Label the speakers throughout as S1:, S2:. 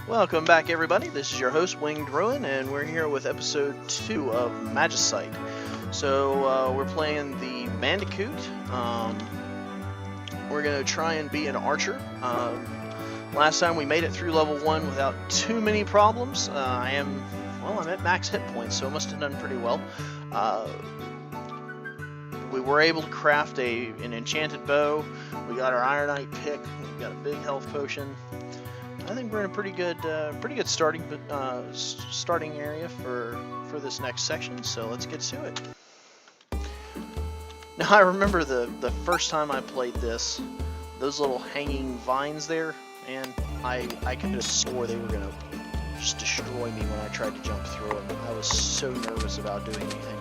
S1: Welcome back, everybody. This is your host, Winged Ruin, and we're here with episode 2 of Magicite. So, we're playing the Bandicoot. We're going to try and be an archer. Last time we made it through level 1 without too many problems. I'm at max hit points, so I must have done pretty well. We were able to craft an enchanted bow. We got our Ironite pick. We got a big health potion. I think we're in a pretty good starting area for this next section. So let's get to it. Now I remember the first time I played this, those little hanging vines there, and I could have swore they were gonna just destroy me when I tried to jump through them. I was so nervous about doing anything.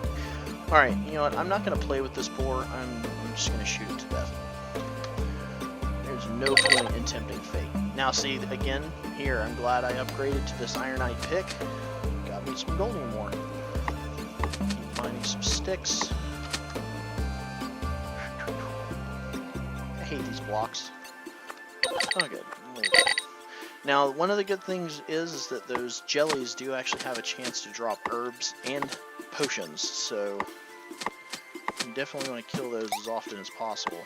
S1: All right, you know what? I'm not gonna play with this boar. I'm just gonna shoot it to death. There's no point in tempting fate. Now see, again, here, I'm glad I upgraded to this Ironite pick. Got me some golden ore. Keep mining some sticks. I hate these blocks. Oh, good. Now, one of the good things is that those jellies do actually have a chance to drop herbs and potions, so you definitely want to kill those as often as possible.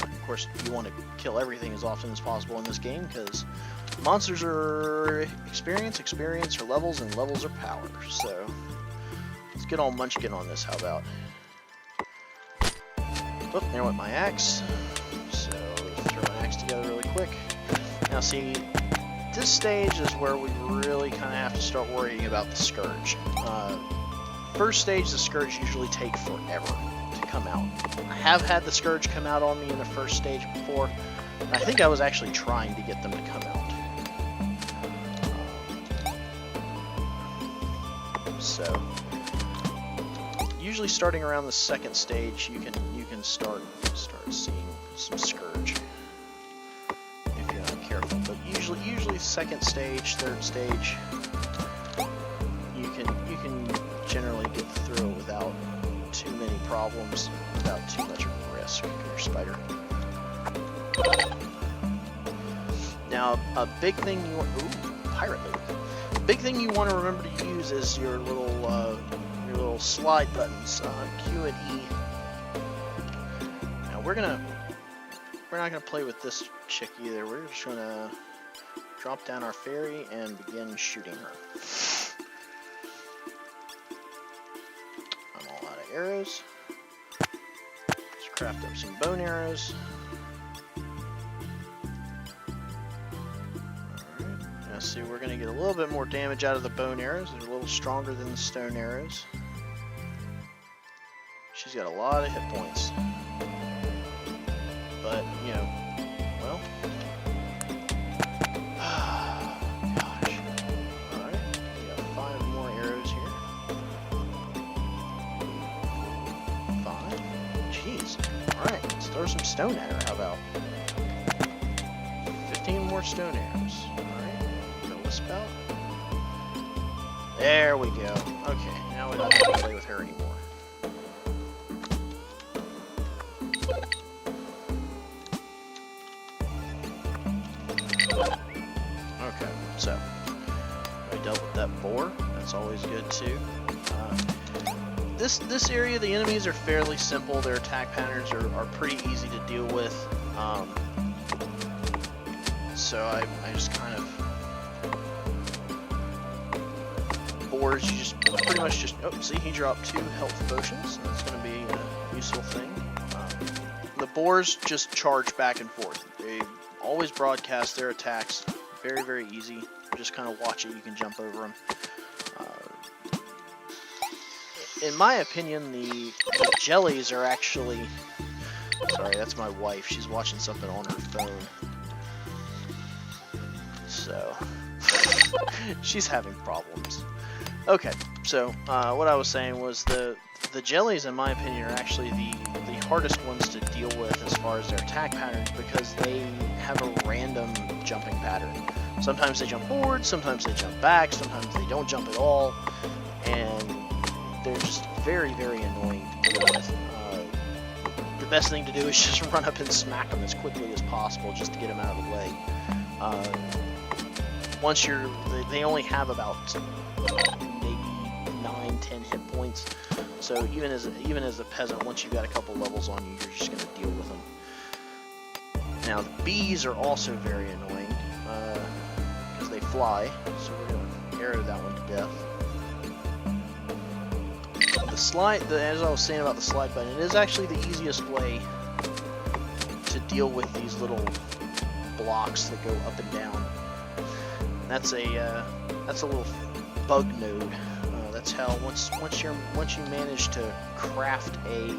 S1: Of course, you want to kill everything as often as possible in this game, because monsters are experience are levels, and levels are power. So let's get all munchkin on this. How about? Oh, there went my axe. So throw an axe together really quick. Now see, this stage is where we really kind of have to start worrying about the scourge. First stage, the scourge usually take forever to come out. I have had the scourge come out on me in the first stage before. I think I was actually trying to get them to come out. So usually starting around the second stage, you can start seeing some scourge if you're not careful. But usually second stage, third stage, you can generally get through it without too many problems, without too much of a risk to your spider. Now, a big thing you want, pirate loot. Big thing you want to remember to use is your little slide buttons, Q and E. Now we're not gonna play with this chick either. We're just gonna drop down our fairy and begin shooting her. I'm all out of arrows. Let's craft up some bone arrows. See, we're going to get a little bit more damage out of the bone arrows. They're a little stronger than the stone arrows. She's got a lot of hit points. But, you know, well. Gosh. Alright, we got 5 more arrows here. 5. Jeez. Alright, let's throw some stone at her. How about 15 more stone arrows. Spell. There we go. Okay, now we don't have to play with her anymore. Okay, so I dealt with that boar. That's always good too. This area, the enemies are fairly simple. Their attack patterns are pretty easy to deal with. So I just kind of. Boars, you just pretty much just, oh, see, he dropped 2 health potions. That's going to be a useful thing. The boars just charge back and forth. They always broadcast their attacks. Very, very easy. Just kind of watch it. You can jump over them. In my opinion, the jellies are actually... Sorry, that's my wife. She's watching something on her phone. So... she's having problems. Okay, so what I was saying was the jellies, in my opinion, are actually the hardest ones to deal with as far as their attack patterns, because they have a random jumping pattern. Sometimes they jump forward, sometimes they jump back, sometimes they don't jump at all, and they're just very, very annoying to deal with. The best thing to do is just run up and smack them as quickly as possible just to get them out of the way. once they only have about maybe 9-10 hit points. So even as a peasant, once you've got a couple levels on you, you're just going to deal with them. Now the bees are also very annoying because they fly. So we're going to arrow that one to death. The slide, as I was saying about the slide button, it is actually the easiest way to deal with these little blocks that go up and down. That's a little bug node. That's how once you manage to craft a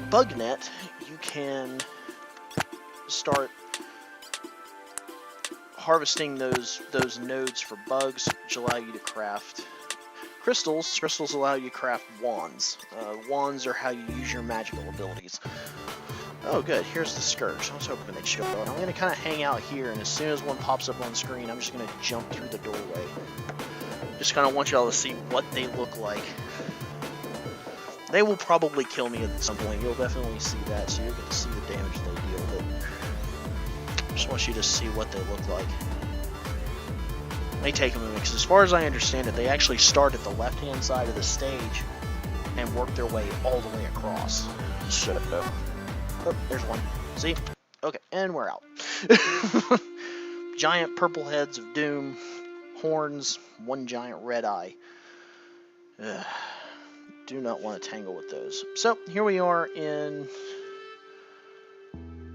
S1: bug net, you can start harvesting those nodes for bugs, which allow you to craft crystals. Crystals allow you to craft wands. Wands are how you use your magical abilities. Oh good, here's the Scourge. I was hoping they'd show up. I'm going to kind of hang out here, and as soon as one pops up on screen, I'm just going to jump through the doorway. Just kind of want y'all to see what they look like. They will probably kill me at some point. You'll definitely see that, so you'll get to see the damage they deal. But I just want you to see what they look like. May take a minute, because as far as I understand it, they actually start at the left-hand side of the stage and work their way all the way across. Shut up, though. Oh, there's one. See? Okay, and we're out. Giant purple heads of doom, horns, one giant red eye. Ugh. Do not want to tangle with those. So, here we are in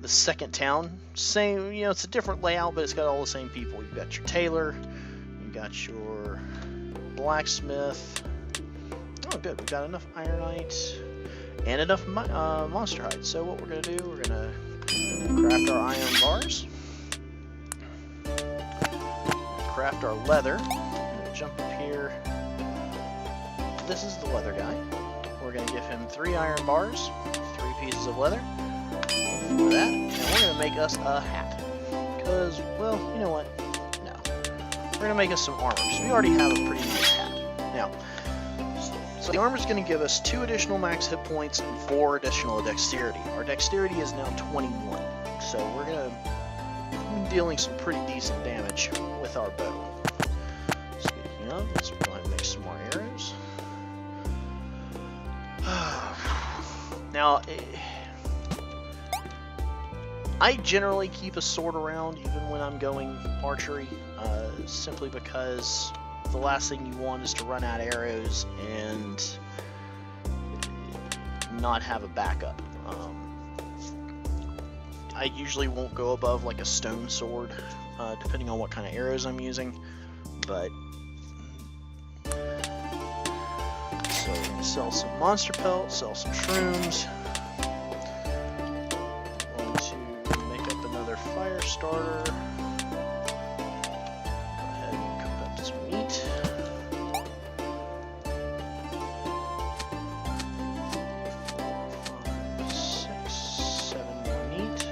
S1: the second town. Same, it's a different layout, but it's got all the same people. You've got your tailor, you've got your blacksmith. Oh, good. We've got enough ironite and enough monster hide. So what we're going to do, we're going to craft our iron bars, craft our leather. I'm going to jump up here. This is the leather guy. We're going to give him 3 iron bars, 3 pieces of leather for that, and we're going to make us a hat. Because, well, you know what? No. We're going to make us some armor. So we already have a pretty nice hat. Now, so the armor is going to give us 2 additional max hit points and 4 additional dexterity. Our dexterity is now 21, so we're going to be dealing some pretty decent damage with our bow. Speaking of, let's go ahead and make some more arrows. Now, I generally keep a sword around even when I'm going archery, simply because the last thing you want is to run out of arrows and not have a backup. I usually won't go above like a stone sword, depending on what kind of arrows I'm using, but so we're going to sell some monster pelts, sell some shrooms. Going to make up another fire starter. Go ahead and cook up some meat. 4, 5, 6, 7 more meat.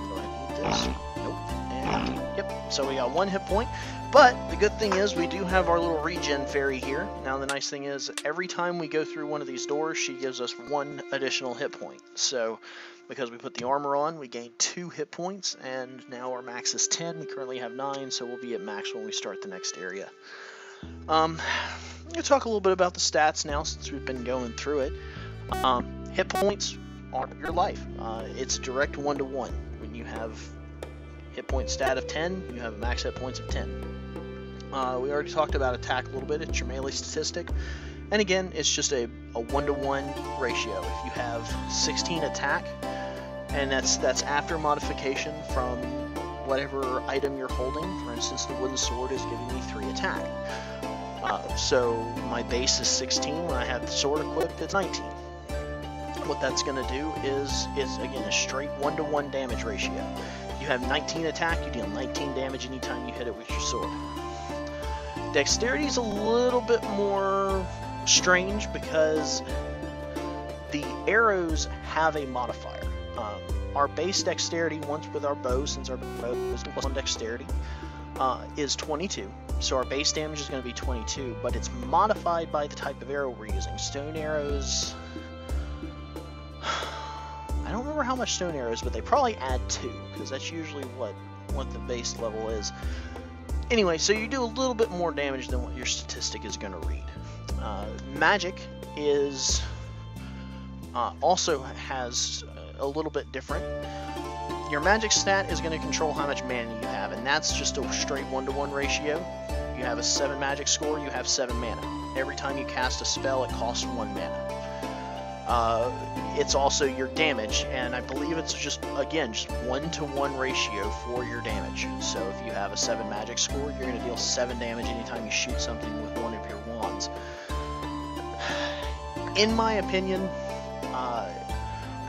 S1: Go ahead and eat this. Nope. And yep. So we got 1 hit point. But the good thing is we do have our little regen fairy here. Now the nice thing is every time we go through one of these doors, she gives us 1 additional hit point. So because we put the armor on, we gain 2 hit points, and now our max is 10. We currently have 9, so we'll be at max when we start the next area. I'm going to talk a little bit about the stats now since we've been going through it. Hit points are your life. It's direct 1-to-1. When you have hit point stat of 10, you have max hit points of 10. We already talked about attack a little bit. It's your melee statistic. And again, it's just a 1-to-1 ratio. If you have 16 attack, and that's after modification from whatever item you're holding. For instance, the wooden sword is giving me 3 attack. So my base is 16. When I have the sword equipped, it's 19. What that's going to do is again a straight 1-to-1 damage ratio. You have 19 attack, you deal 19 damage anytime you hit it with your sword. Dexterity is a little bit more strange because the arrows have a modifier. Our base dexterity, once with our bow, since our bow is plus 1 dexterity, is 22. So our base damage is going to be 22, but it's modified by the type of arrow we're using. Stone arrows... I don't remember how much stone arrows, but they probably add 2, because that's usually what what the base level is. Anyway, so you do a little bit more damage than what your statistic is going to read. Magic is also has a little bit different. Your magic stat is going to control how much mana you have, and that's just a straight 1-to-1 ratio. You have a 7 magic score, you have 7 mana. Every time you cast a spell, it costs 1 mana. It's also your damage, and I believe it's just, again, just 1-to-1 ratio for your damage. So if you have a 7 magic score, you're going to deal 7 damage anytime you shoot something with one of your wands. In my opinion,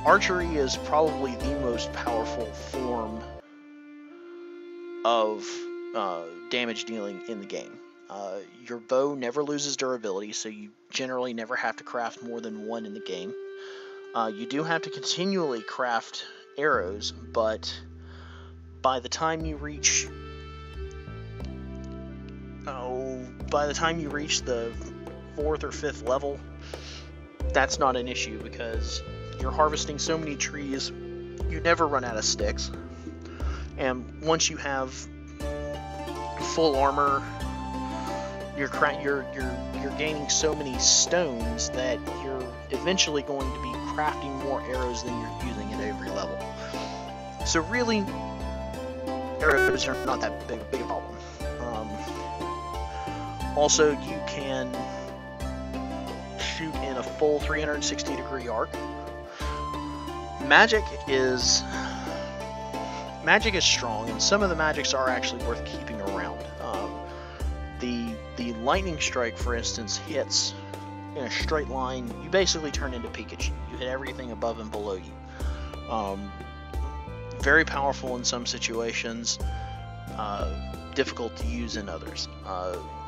S1: archery is probably the most powerful form of damage dealing in the game. Your bow never loses durability, so you generally never have to craft more than 1 in the game. You do have to continually craft arrows, but by the time you reach the 4th or 5th level, that's not an issue because you're harvesting so many trees, you never run out of sticks. And once you have full armor, you're gaining so many stones that you're eventually going to be crafting more arrows than you're using at every level. So really, arrows are not that big a problem. Also, you can shoot in a full 360-degree arc. Magic is strong, and some of the magics are actually worth keeping around. The lightning strike, for instance, hits in a straight line. You basically turn into Pikachu. You hit everything above and below you. Very powerful in some situations, difficult to use in others.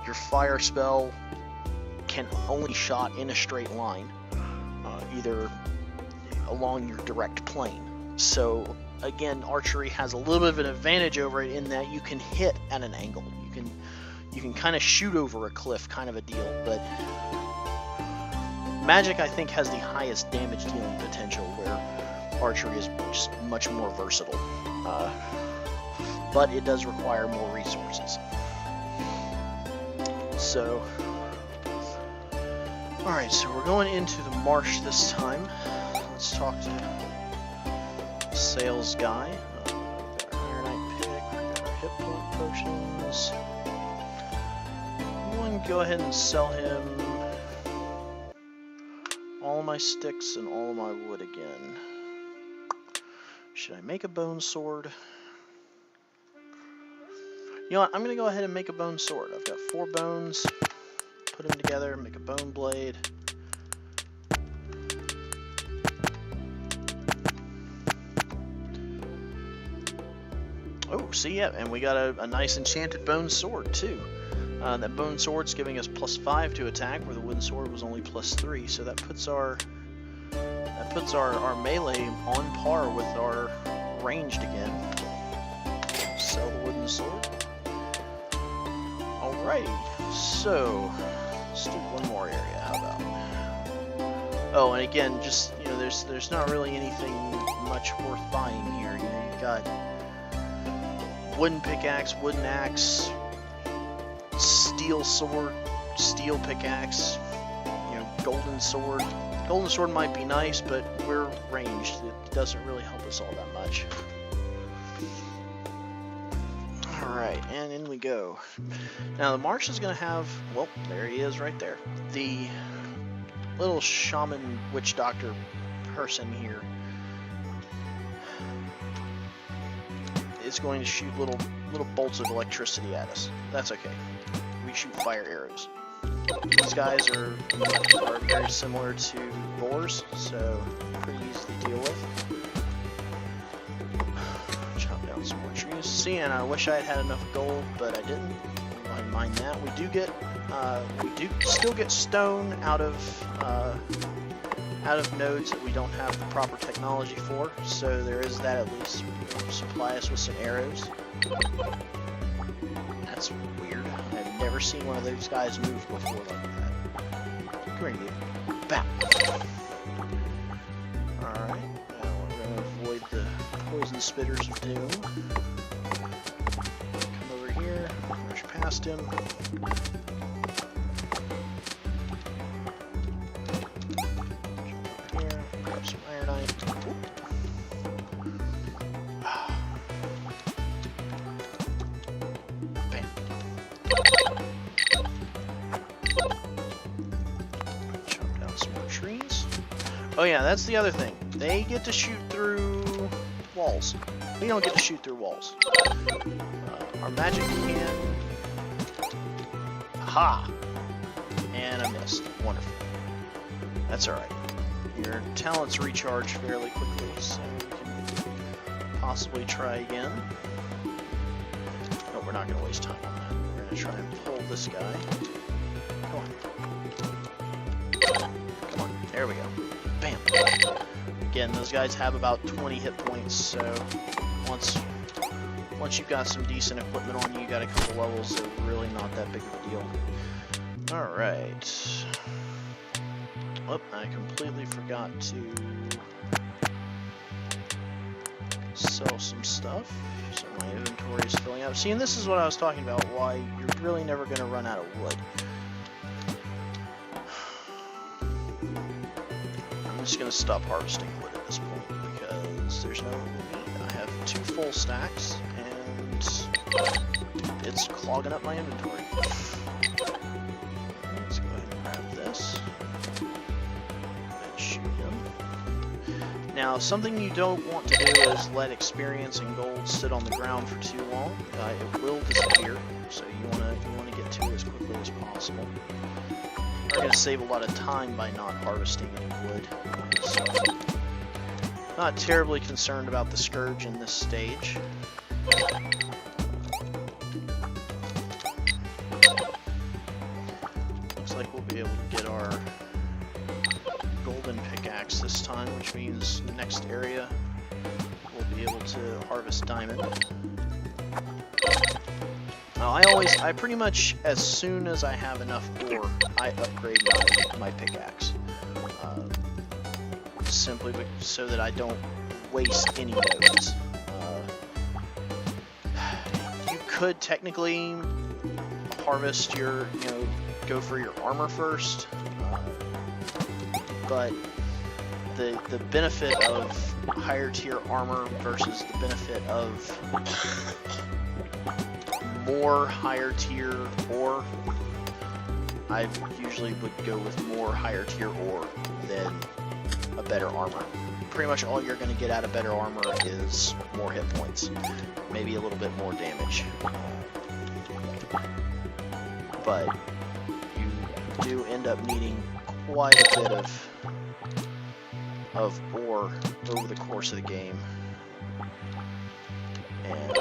S1: Your fire spell can only shot in a straight line, either along your direct plane. So again, archery has a little bit of an advantage over it in that you can hit at an angle. You can kind of shoot over a cliff, kind of a deal. But magic, I think, has the highest damage dealing potential, where archery is just much more versatile. But it does require more resources. So, alright, so we're going into the marsh this time. Let's talk to the sales guy. Ironite pick, hit point potions. I'm going to go ahead and sell him all my sticks and all my wood again. Should I make a bone sword? You know what, I'm going to go ahead and make a bone sword. I've got 4 bones, put them together, make a bone blade. Oh, see, yeah, and we got a nice enchanted bone sword, too. That bone sword's giving us +5 to attack, where the wooden sword was only +3, so that puts our melee on par with our ranged again. Sell the wooden sword. Alrighty, so let's do one more area. How about? Oh, and again, just there's not really anything much worth buying here. You've got wooden pickaxe, wooden axe, steel sword, steel pickaxe, golden sword. Golden sword might be nice, but we're ranged. It doesn't really help us all that much. Alright, and in we go. Now the marsh is going to have, well, there he is right there. The little shaman witch doctor person here is going to shoot little bolts of electricity at us. That's okay. We shoot fire arrows. These guys are very similar to boars, so pretty easy to deal with. Chop down some more trees. See, and I wish I had enough gold, but I didn't. I mind that. We do still get stone out of nodes that we don't have the proper technology for. So there is that at least. Supply us with some arrows. That's weird. I've never seen one of those guys move before like that. Come here, you. Bam. Alright, now we're going to avoid the poison spitters of doom. past him. Here, grab some ironite. Bam. Chop down some more trees. Oh yeah, that's the other thing. They get to shoot through walls. We don't get to shoot through walls. Our magic can... Aha! And I missed. Wonderful. That's alright. Your talents recharge fairly quickly, so we can possibly try again. No, we're not going to waste time on that. We're going to try and pull this guy. Come on. Come on. There we go. Bam! Again, those guys have about 20 hit points, so once you've got some decent equipment on you, you got a couple levels, they're really not that big of a deal. Alright. Oh, I completely forgot to sell some stuff, so my inventory is filling up. See, and this is what I was talking about, why you're really never going to run out of wood. I'm just going to stop harvesting wood at this point, because there's no need. I have 2 full stacks, and it's clogging up my inventory. Let's go ahead and grab this. And shoot him. Now, something you don't want to do is let experience and gold sit on the ground for too long. It will disappear, so you want to get to it as quickly as possible. We're going to save a lot of time by not harvesting any wood. So, not terribly concerned about the scourge in this stage. Looks like we'll be able to get our golden pickaxe this time, which means the next area we'll be able to harvest diamond. Now, I pretty much, as soon as I have enough ore, I upgrade my pickaxe. Simply so that I don't waste any nodes. You could technically harvest your, go for your armor first, but the benefit of higher tier armor versus the benefit of more higher tier ore, I usually would go with more higher tier ore than a better armor. Pretty much all you're going to get out of better armor is more hit points, maybe a little bit more damage, but you do end up needing quite a bit of ore over the course of the game, and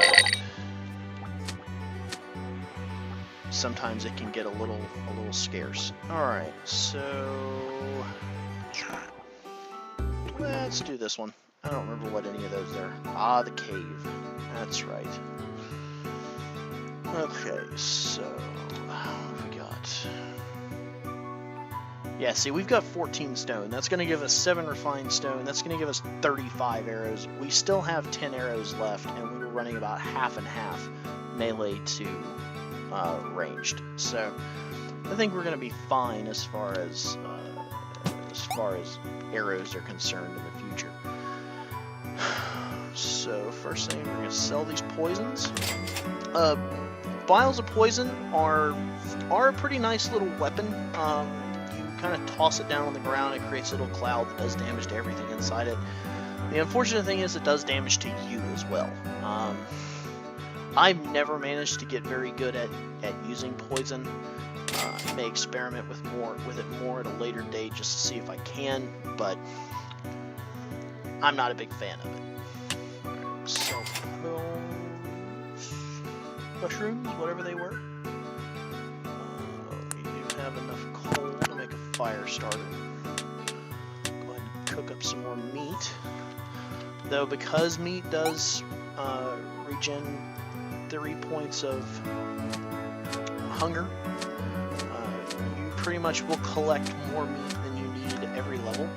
S1: sometimes it can get a little scarce. Alright, so let's do this one. I don't remember what any of those are. Ah, the cave. That's right. Okay, so what have we got? Yeah, see, we've got 14 stone. That's going to give us 7 refined stone. That's going to give us 35 arrows. We still have 10 arrows left, and we were running about half and half melee to ranged. So I think we're going to be fine as far as arrows are concerned in the future. So first thing, we're going to sell these poisons. Vials of poison are a pretty nice little weapon. You kind of toss it down on the ground, it creates a little cloud that does damage to everything inside it. The unfortunate thing is it does damage to you as well. I've never managed to get very good at using poison. I may experiment with it more at a later date just to see if I can, but I'm not a big fan of it. So, mushrooms, whatever they were. We do have enough coal to make a fire starter. Go ahead and cook up some more meat. Though, because meat does regen 3 points of hunger, you pretty much will collect more meat than you need every level.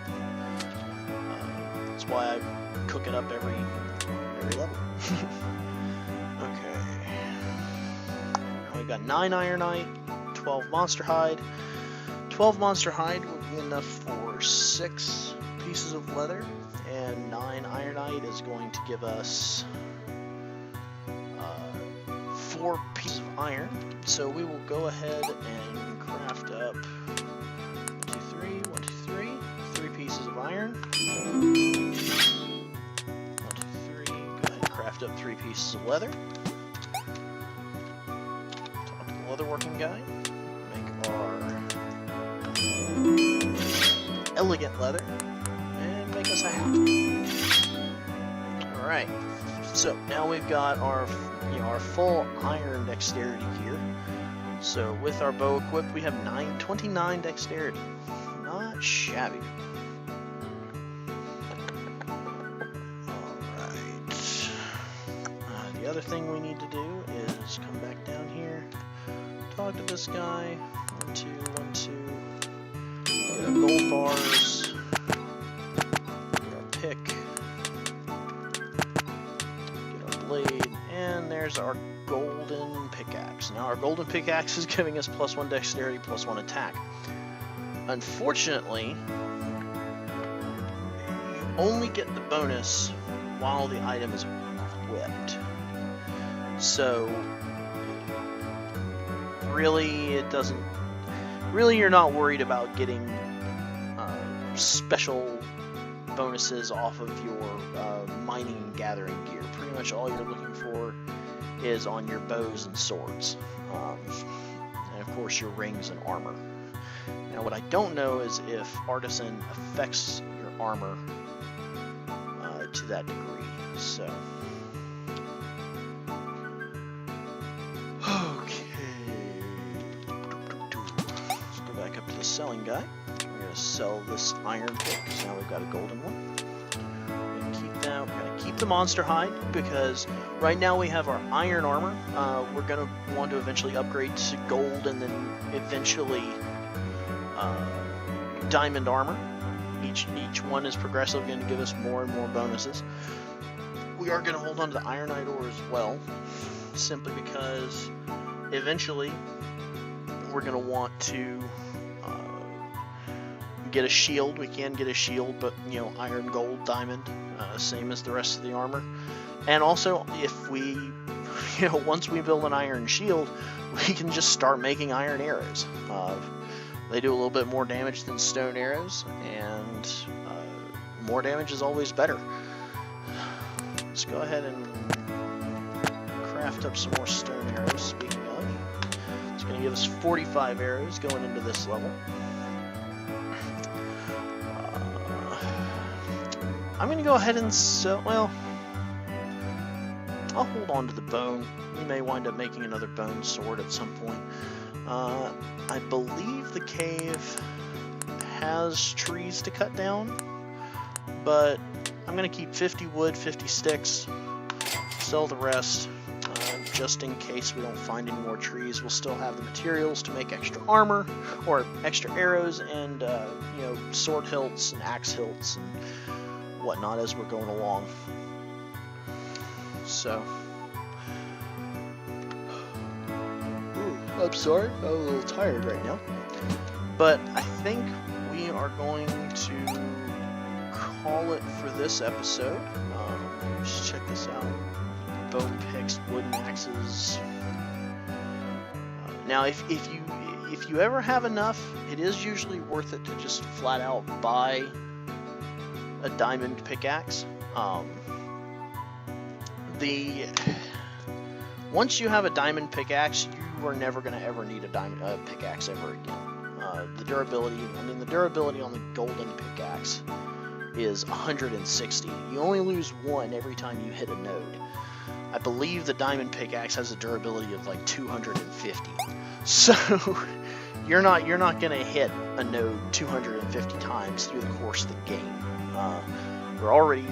S1: That's why I cook it up every level. Okay. We we've got 9 ironite, 12 monster hide. 12 monster hide would be enough for 6 pieces of leather, and 9 ironite is going to give us 4 pieces of iron. So we will go ahead and craft up 3 pieces of iron. 1, 2, 3. Go ahead and craft up 3 pieces of leather. Talk to the leatherworking guy. Make our elegant leather and make us a hat. All right. So now we've got our full iron dexterity here. So with our bow equipped, we have 29 dexterity. Not shabby. Alright. The other thing we need to do is come back down here, talk to this guy. 1, 2, 1, 2. Get our gold bars. Get our pick. Get our blade. And there's our golden pickaxe. Now our golden pickaxe is giving us +1 dexterity, +1 attack. Unfortunately, you only get the bonus while the item is equipped. So really, it doesn't. Really, you're not worried about getting special bonuses off of your mining and gathering gear. Pretty much all you're looking for is on your bows and swords, and of course your rings and armor. Now what I don't know is if Artisan affects your armor to that degree. So okay, let's go back up to the selling guy. We're going to sell this iron pick because now we've got a golden one. We're going to keep the monster hide because right now we have our iron armor. We're going to want to eventually upgrade to gold and then eventually diamond armor. Each one is progressively going to give us more and more bonuses. We are going to hold on to the ironite ore as well, simply because eventually we're going to want to get a shield. We can get a shield, but iron, gold, diamond, same as the rest of the armor. And also, if we, once we build an iron shield, we can just start making iron arrows. They do a little bit more damage than stone arrows, and more damage is always better. Let's go ahead and craft up some more stone arrows. Speaking of, it's going to give us 45 arrows going into this level. I'm going to go ahead and sell, well, I'll hold on to the bone. We may wind up making another bone sword at some point. I believe the cave has trees to cut down, but I'm going to keep 50 wood, 50 sticks, sell the rest, just in case we don't find any more trees. We'll still have the materials to make extra armor, or extra arrows, and, sword hilts and axe hilts and whatnot as we're going along. So, I'm sorry, I'm a little tired right now, but I think we are going to call it for this episode. Just check this out: bone picks, wooden axes. Now, if you ever have enough, it is usually worth it to just flat out buy a diamond pickaxe. Once you have a diamond pickaxe, you are never going to ever need a diamond pickaxe ever again. The durability on the golden pickaxe is 160. You only lose 1 every time you hit a node. I believe the diamond pickaxe has a durability of like 250. So you're not going to hit a node 250 times through the course of the game. We're already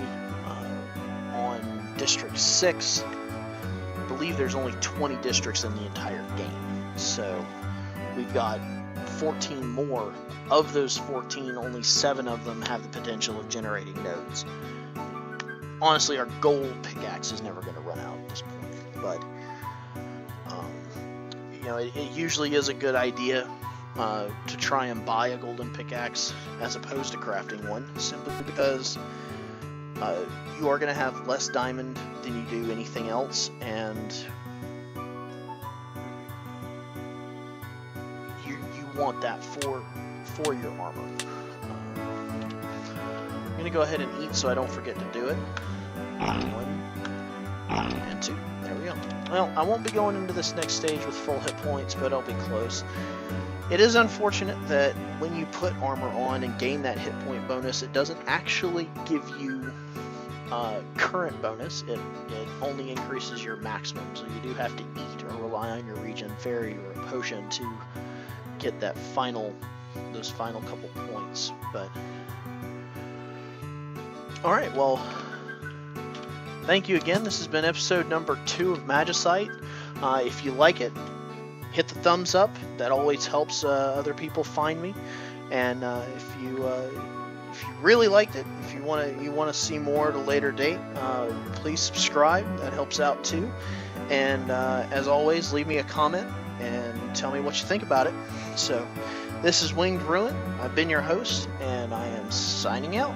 S1: on District 6. I believe there's only 20 districts in the entire game. So we've got 14 more. Of those 14, only 7 of them have the potential of generating nodes. Honestly, our gold pickaxe is never going to run out at this point. But, know, it usually is a good idea to try and buy a golden pickaxe as opposed to crafting one, simply because you are going to have less diamond than you do anything else, and you want that for your armor. I'm going to go ahead and eat so I don't forget to do it. 1 and 2. There we go. Well, I won't be going into this next stage with full hit points, but I'll be close. It is unfortunate that when you put armor on and gain that hit point bonus, it doesn't actually give you current bonus. It only increases your maximum, so you do have to eat or rely on your regen fairy or a potion to get that those final couple points. But all right, well, thank you again. This has been episode number 2 of Magicite. If you like it, hit the thumbs up. That always helps other people find me. And if you really liked it, if you want to see more at a later date, please subscribe. That helps out too. And as always, leave me a comment and tell me what you think about it. So this is Winged Ruin. I've been your host, and I am signing out.